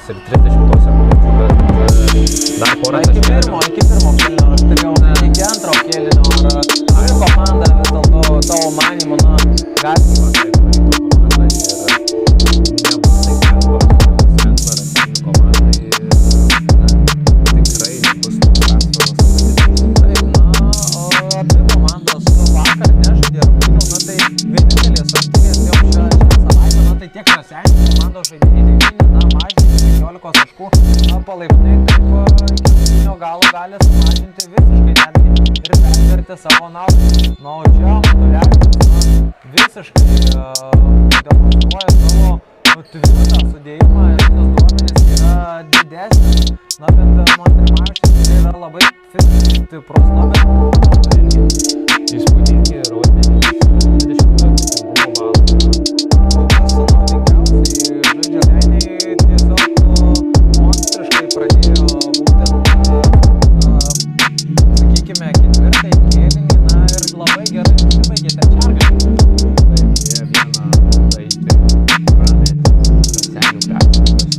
ir 30 sekundžių, bet dar porą iki pirmo kėlinio aš turėjau, iki antro kėlinio, ar turi komanda vis dėlto tavo manymu, galima taip pavyko komanda ir nebus taip lengva Rasinių komandai tikrai nebus persvaros. Taip, abi komandos vakar nežaidė rungtynių, tai vienintelės rungtynės jau šią savaitę, tai tiek Raseinių komandos žaidėjai 9, mažinti 15 taškų, palaipsniui taip iki rungtynių galo gali sumažinti visiškai netgi ir persverti savo naudą. O čia Matulevičius visiškai demonstruoja savo tvirtą sudėjimą ir tas duomenys yra didesnis, bet Montrimavičius yra labai fiziškai stiprus, bet irgi Įspūdingi rodmenys, 20 buvo balų. kas naudingiausiai žaidžia Raseiniai tiesiog monstriškai pradėjo būtent, sakykime, ketvirtąjį kėlinį ir labai gerai užsibaigė trečiargai. Taip, jie vieną žaidė prametė Raseinių krepšininkas.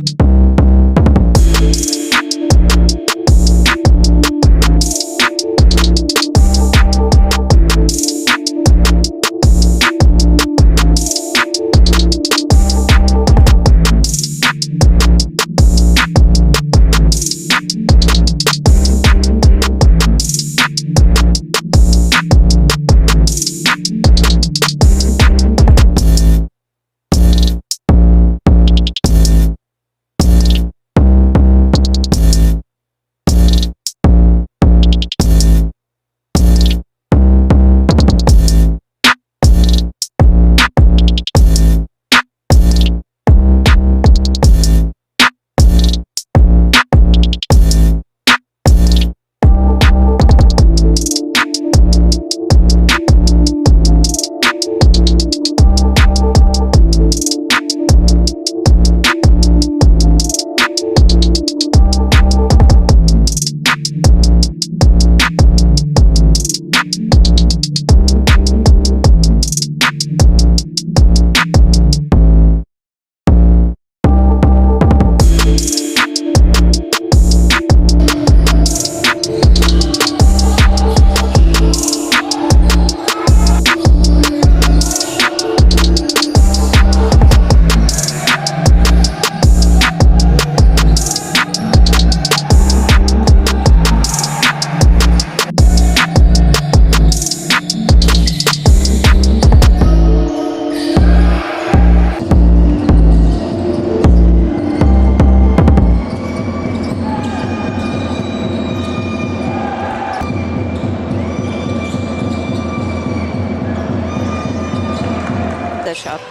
Shot.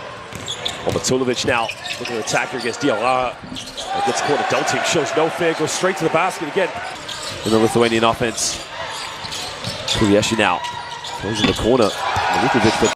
Matulevic now looking to attack here against Diawara. Gets caught. Adulting shows no fear, goes straight to the basket again in the Lithuanian offense. Kulieshi now goes in the corner. Marinkovic